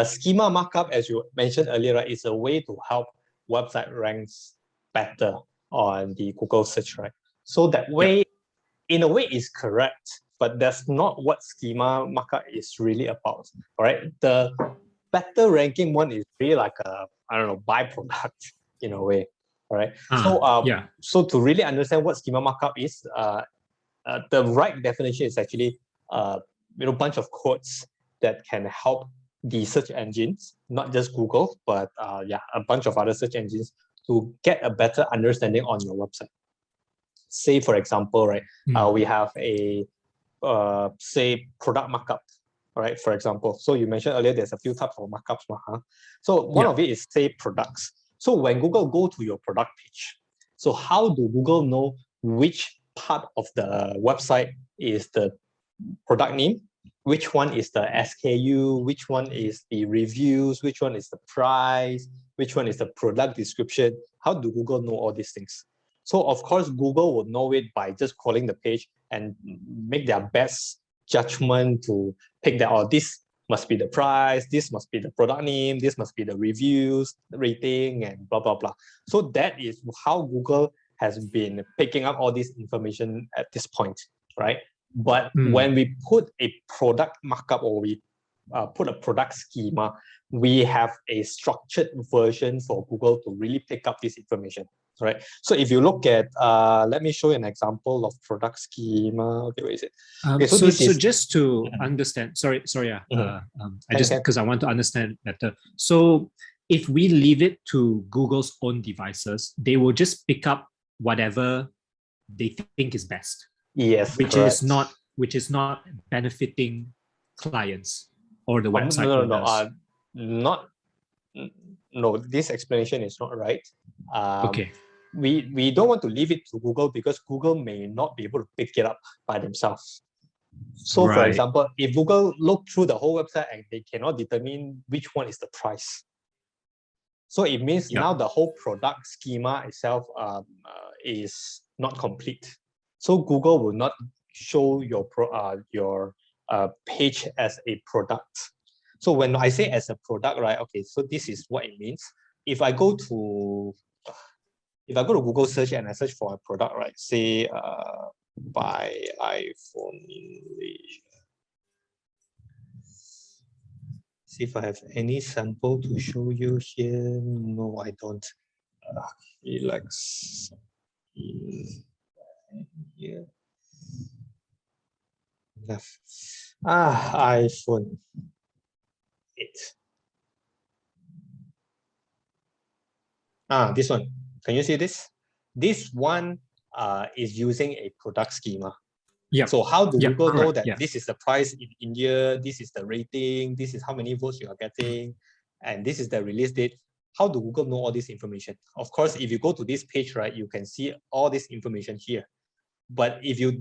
Schema markup, as you mentioned earlier, right, is a way to help website ranks better on the Google search, right? So that way, in a way, is correct, but that's not what schema markup is really about. All right, the better ranking one is really like a, I don't know, byproduct in a way. All right. So to really understand what schema markup is, the right definition is actually bunch of codes that can help the search engines, not just Google, but a bunch of other search engines to get a better understanding on your website. Say, for example, right, we have a say product markup, right? For example, so you mentioned earlier there's a few types of markups, huh? So one of it is say products. So when Google go to your product page, so how do Google know which part of the website is the product name, which one is the SKU, which one is the reviews, which one is the price, which one is the product description? How do Google know all these things? So of course, Google will know it by just crawling the page and make their best judgment to pick that, oh, this must be the price, this must be the product name, this must be the reviews, the rating, and blah, blah, blah. So that is how Google has been picking up all this information at this point, right? But when we put a product markup or we put a product schema, we have a structured version for Google to really pick up this information, right? So if you look at, let me show you an example of product schema. Okay, where is it? Okay, so just to understand, sorry, I just, because I want to understand better. So if we leave it to Google's own devices, they will just pick up whatever they think is best. Yes, which correct. which is not benefiting clients or the website owners. No, this explanation is not right. Okay. We don't want to leave it to Google because Google may not be able to pick it up by themselves. So for example, if Google look through the whole website and they cannot determine which one is the price, so it means now the whole product schema itself is not complete. So Google will not show your page as a product. So when I say as a product, right? Okay, so this is what it means. If I go to Google search and I search for a product, right? Say buy iPhone English. See if I have any sample to show you here. No, I don't. Relax. Here. Left. iPhone 8. This one. Can you see this? This one is using a product schema. Yeah. So how do Google know that this is the price in India, this is the rating, this is how many votes you are getting, and this is the release date? How do Google know all this information? Of course, if you go to this page, right, you can see all this information here. But if you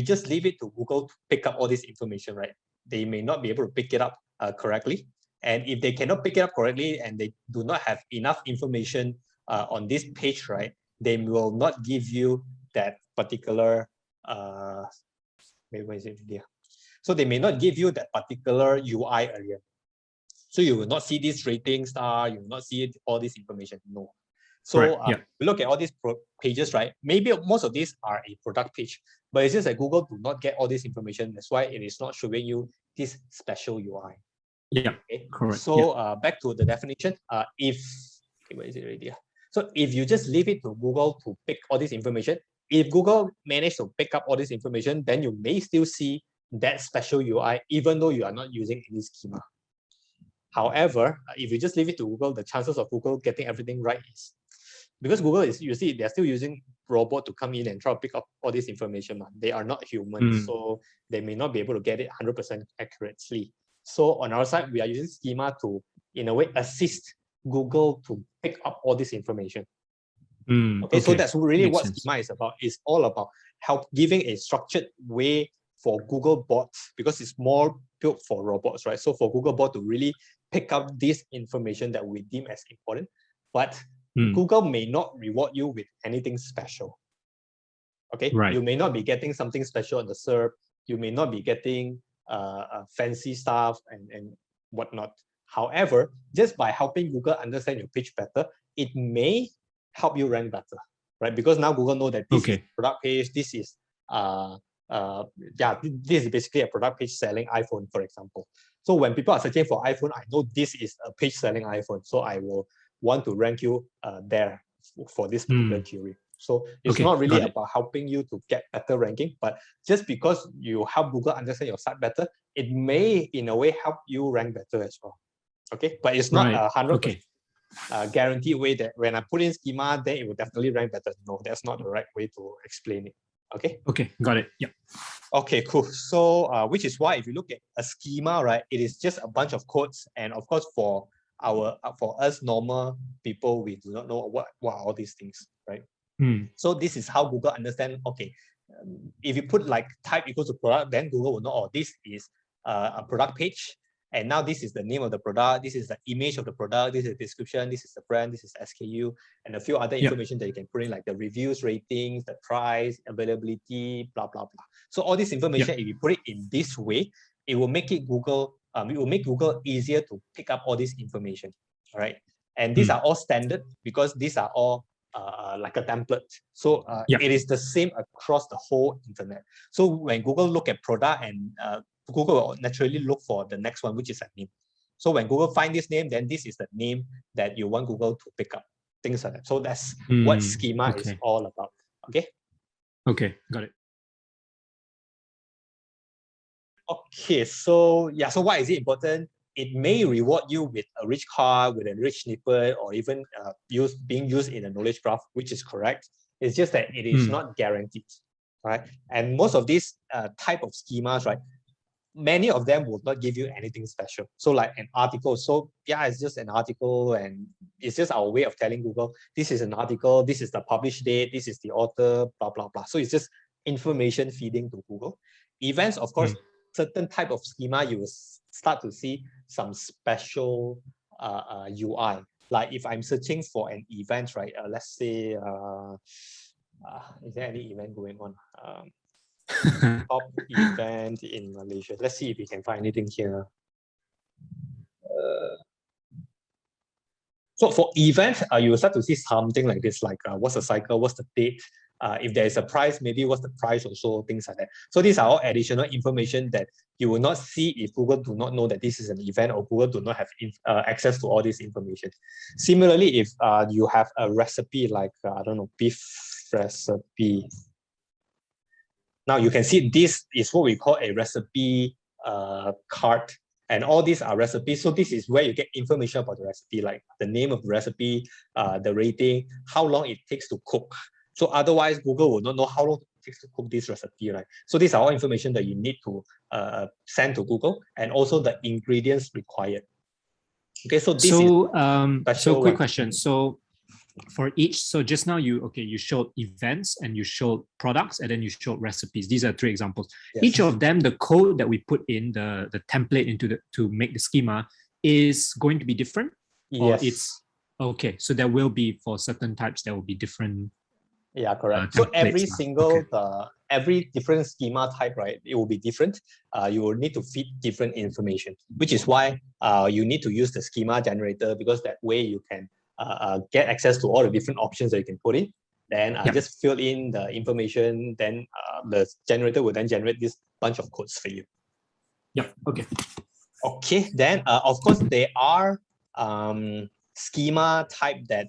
just leave it to Google to pick up all this information, right, they may not be able to pick it up correctly. And if they cannot pick it up correctly and they do not have enough information on this page, right, they will not give you that particular where is it here? So they may not give you that particular UI earlier. So you will not see this rating star, you will not see all this information. No. So look at all these pages, right? Maybe most of these are a product page, but it's just that Google do not get all this information. That's why it is not showing you this special UI. Yeah, okay? Correct. So back to the definition. Where is it right here? So if you just leave it to Google to pick all this information, if Google managed to pick up all this information, then you may still see that special UI, even though you are not using any schema. However, if you just leave it to Google, the chances of Google getting everything right is, because Google is, you see, they're still using robot to come in and try to pick up all this information. They are not human, so they may not be able to get it 100% accurately. So on our side, we are using schema to, in a way, assist Google to pick up all this information. Okay, so that's really what schema is about. It's all about giving a structured way for Google bots, because it's more built for robots, right? So for Google bot to really pick up this information that we deem as important, but Google may not reward you with anything special. Okay, you may not be getting something special on the SERP. You may not be getting fancy stuff and whatnot. However, just by helping Google understand your page better, it may help you rank better, right? Because now Google know that this is product page, this is this is basically a product page selling iPhone, for example. So when people are searching for iPhone, I know this is a page selling iPhone, so I will want to rank you there for this particular query. So it's not really about helping you to get better ranking, but just because you help Google understand your site better, it may in a way help you rank better as well. Okay, but it's not 100% guaranteed way that when I put in schema, then it will definitely rank better. No, that's not the right way to explain it. Okay. Okay, got it. Yep. Okay, cool. So which is why if you look at a schema, right, it is just a bunch of codes, and of course for us normal people, we do not know what are all these things, right? So this is how Google understand. Okay, if you put like type equals to product, then Google will know, oh, this is a product page. And now this is the name of the product, this is the image of the product, this is the description, this is the brand, this is SKU, and a few other information that you can put in, like the reviews, ratings, the price, availability, blah, blah, blah. So all this information, if you put it in this way, it will make it Google easier to pick up all this information, all right? And these are all standard because these are all like a template. So it is the same across the whole internet. So when Google look at product and Google will naturally look for the next one, which is a name. So when Google find this name, then this is the name that you want Google to pick up, things like that. So that's what schema is all about. Okay. Okay, got it. Okay, so yeah, so why is it important? It may reward you with a rich card, with a rich snippet, or even being used in a knowledge graph, which is correct. It's just that it is not guaranteed, right? And most of these type of schemas, right, many of them will not give you anything special. So like an article, so yeah, it's just an article, and it's just our way of telling Google, this is an article, this is the published date, this is the author, blah, blah, blah. So it's just information feeding to Google. Events, of course, certain type of schema, you will start to see some special UI. Like if I'm searching for an event, right? Let's say, is there any event going on? Top event in Malaysia. Let's see if we can find anything here. So for events, you will start to see something like this, like what's the cycle, what's the date, if there is a price, maybe what's the price also, things like that. So these are all additional information that you will not see if Google do not know that this is an event, or Google do not have access to all this information. Similarly, if you have a recipe like, I don't know, beef recipe. Now you can see this is what we call a recipe card, and all these are recipes. So this is where you get information about the recipe, like the name of the recipe, the rating, how long it takes to cook. So otherwise, Google will not know how long it takes to cook this recipe, right? So these are all information that you need to send to Google, and also the ingredients required. Okay, so this is so quick question. So for each, so just now you showed events and you showed products and then you showed recipes. These are 3 examples. Yes. Each of them, the code that we put in the template into to make the schema is going to be different. Yes. Or it's okay. So there will be, for certain types, there will be different. Yeah, correct. So every single every different schema type, right, it will be different. You will need to feed different information, which is why you need to use the schema generator, because that way you can get access to all the different options that you can put in. Then just fill in the information. Then the generator will then generate this bunch of codes for you. Yeah. Okay. Okay. Then of course there are schema type that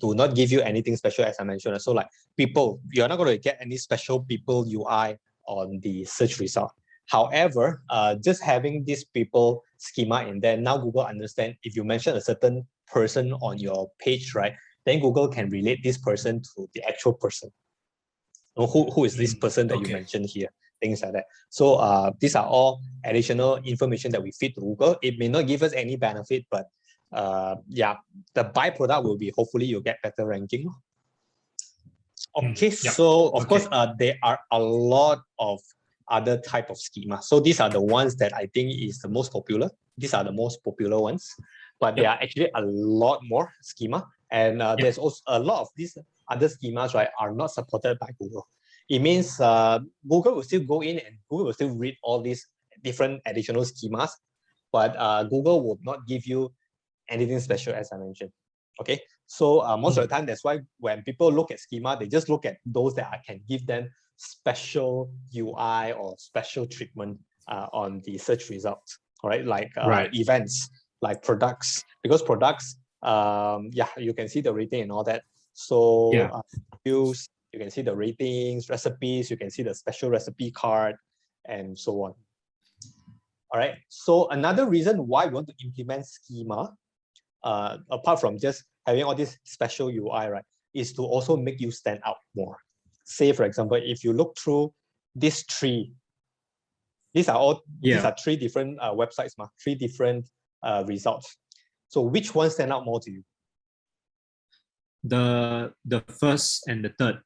do not give you anything special, as I mentioned. So like people, you're not going to get any special people UI on the search result. However, just having this people schema in there, now Google understand if you mention a certain person on your page, right, then Google can relate this person to the actual person. Who is this person that you mentioned here? Things like that. So these are all additional information that we feed to Google. It may not give us any benefit, but yeah, the byproduct will be hopefully you'll get better ranking. Okay, so of course there are a lot of other type of schema. So these are the ones that I think is the most popular. These are the most popular ones, but there are actually a lot more schema, and there's also a lot of these other schemas, right, are not supported by Google. It means Google will still go in and Google will still read all these different additional schemas, but Google would not give you anything special, as I mentioned. Okay, so most of the time, that's why when people look at schema, they just look at those that can give them special UI or special treatment on the search results. All right, like events, like products, because products, you can see the rating and all that. So you can see the ratings, recipes, you can see the special recipe card, and so on. All right. So another reason why we want to implement schema, apart from just having all this special UI, right, is to also make you stand out more. Say, for example, if you look through these three, these are three different websites, three different results. So which one stand out more to you? The first and the third.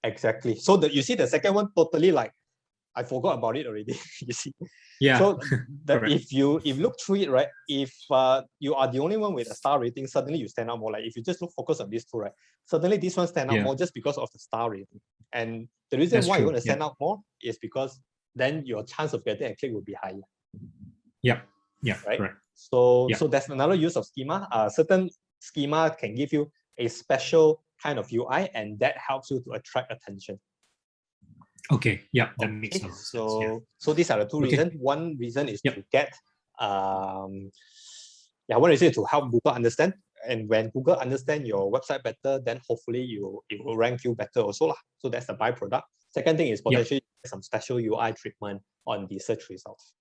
Exactly. So you see the second one totally like, I forgot about it already. You see. Yeah. So if you look through it, right, if you are the only one with a star rating, suddenly you stand out more. Like if you just focus on these two, right, suddenly this one stand out more just because of the star rating. And the reason why you want to stand out more is because then your chance of getting a click will be higher. Yeah. Right. Correct. So that's another use of schema. Certain schema can give you a special kind of UI, and that helps you to attract attention. Okay, that makes sense. So these are the two reasons. One reason is to get, one reason is to help Google understand. And when Google understand your website better, then hopefully it will rank you better also lah. So that's the byproduct. Second thing is potentially some special UI treatment on the search results.